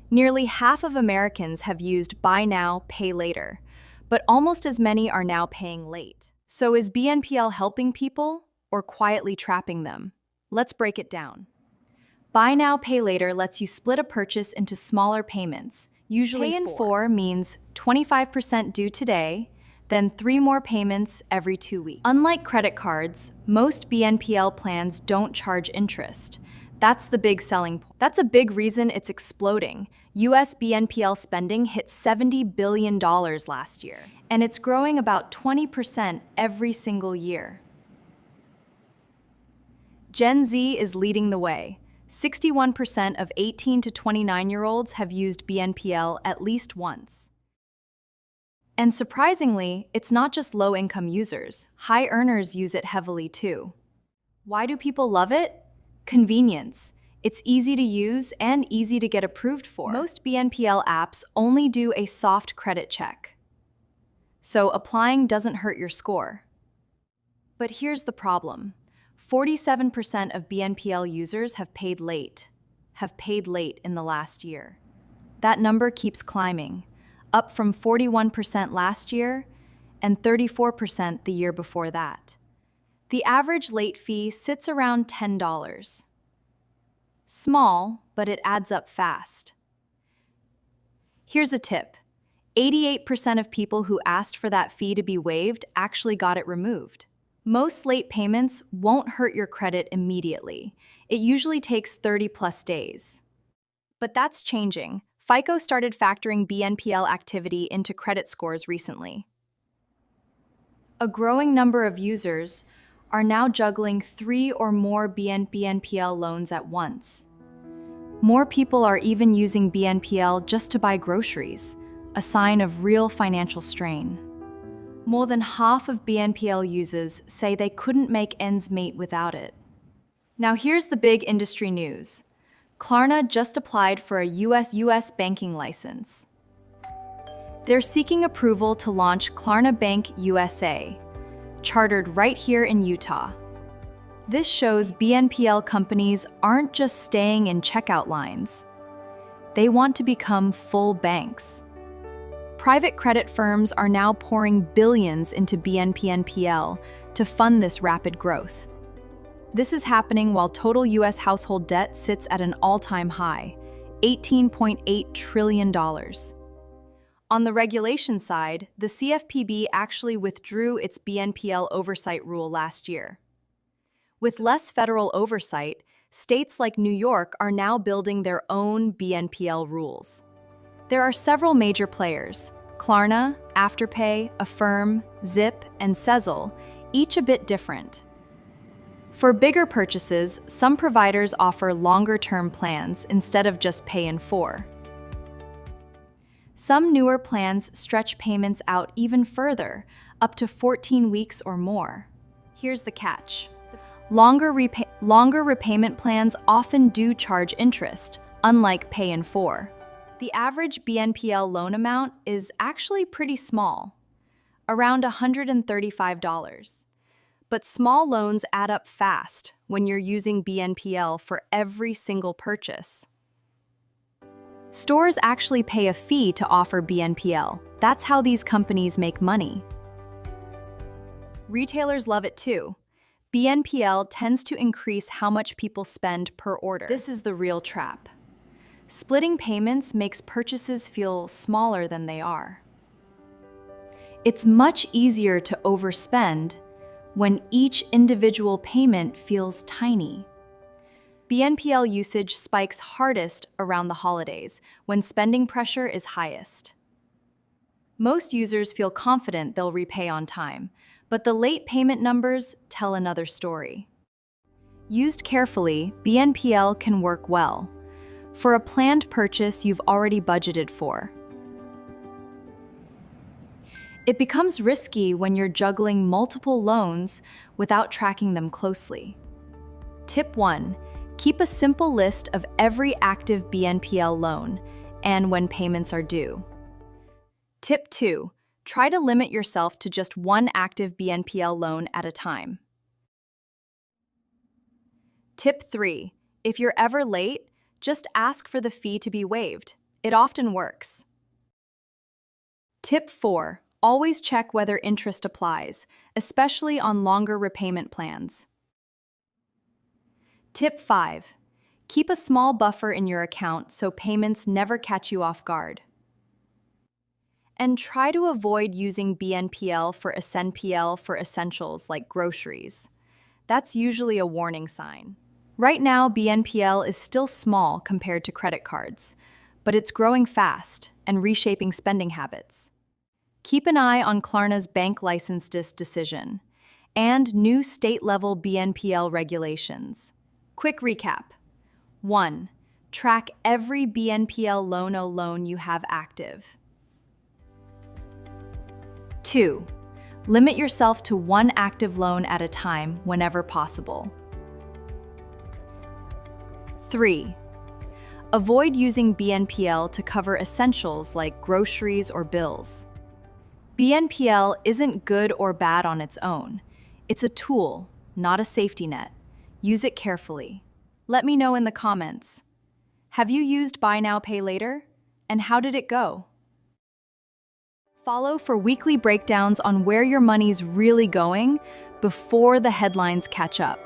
Nearly half of Americans have used Buy Now, Pay Later, but almost as many are now paying late. So is BNPL helping people or quietly trapping them? Let's break it down. Buy Now, Pay Later lets you split a purchase into smaller payments. Usually Pay in 4 means 25% due today, then 3 more payments every 2 weeks. Unlike credit cards, most BNPL plans don't charge interest. That's the big selling point. That's a big reason it's exploding. US BNPL spending hit $70 billion last year, and it's growing about 20% every single year. Gen Z is leading the way. 61% of 18 to 29-year-olds have used BNPL at least once. And surprisingly, it's not just low-income users. High earners use it heavily too. Why do people love it? Convenience. It's easy to use and easy to get approved for. Most BNPL apps only do a soft credit check, so applying doesn't hurt your score. But here's the problem. 47% of BNPL users have paid late in the last year. That number keeps climbing, up from 41% last year and 34% the year before that. The average late fee sits around $10. Small, but it adds up fast. Here's a tip. 88% of people who asked for that fee to be waived actually got it removed. Most late payments won't hurt your credit immediately. It usually takes 30+ days. But that's changing. FICO started factoring BNPL activity into credit scores recently. A growing number of users are now juggling 3 or more BNPL loans at once. More people are even using BNPL just to buy groceries, a sign of real financial strain. More than half of BNPL users say they couldn't make ends meet without it. Now here's the big industry news. Klarna just applied for a US banking license. They're seeking approval to launch Klarna Bank USA, chartered right here in Utah. This shows BNPL companies aren't just staying in checkout lines. They want to become full banks. Private credit firms are now pouring billions into BNPL to fund this rapid growth. This is happening while total US household debt sits at an all-time high, $18.8 trillion. On the regulation side, the CFPB actually withdrew its BNPL oversight rule last year. With less federal oversight, states like New York are now building their own BNPL rules. There are several major players: Klarna, Afterpay, Affirm, Zip, and Sezzle, each a bit different. For bigger purchases, some providers offer longer-term plans instead of just pay in 4. Some newer plans stretch payments out even further, up to 14 weeks or more. Here's the catch. Longer repayment plans often do charge interest, unlike pay in 4. The average BNPL loan amount is actually pretty small, around $135. But small loans add up fast when you're using BNPL for every single purchase. Stores actually pay a fee to offer BNPL. That's how these companies make money. Retailers love it too. BNPL tends to increase how much people spend per order. This is the real trap. Splitting payments makes purchases feel smaller than they are. It's much easier to overspend when each individual payment feels tiny. BNPL usage spikes hardest around the holidays, when spending pressure is highest. Most users feel confident they'll repay on time, but the late payment numbers tell another story. Used carefully, BNPL can work well for a planned purchase you've already budgeted for. It becomes risky when you're juggling multiple loans without tracking them closely. Tip 1. Keep a simple list of every active BNPL loan and when payments are due. Tip 2. Try to limit yourself to just one active BNPL loan at a time. Tip 3. If you're ever late, just ask for the fee to be waived. It often works. Tip 4. Always check whether interest applies, especially on longer repayment plans. Tip 5. Keep a small buffer in your account so payments never catch you off guard. And try to avoid using BNPL for SNPL for essentials like groceries. That's usually a warning sign. Right now, BNPL is still small compared to credit cards, but it's growing fast and reshaping spending habits. Keep an eye on Klarna's bank license decision and new state-level BNPL regulations. Quick recap. 1. Track every BNPL loan you have active. 2. Limit yourself to one active loan at a time whenever possible. 3. Avoid using BNPL to cover essentials like groceries or bills. BNPL isn't good or bad on its own. It's a tool, not a safety net. Use it carefully. Let me know in the comments. Have you used Buy Now, Pay Later? And how did it go? Follow for weekly breakdowns on where your money's really going before the headlines catch up.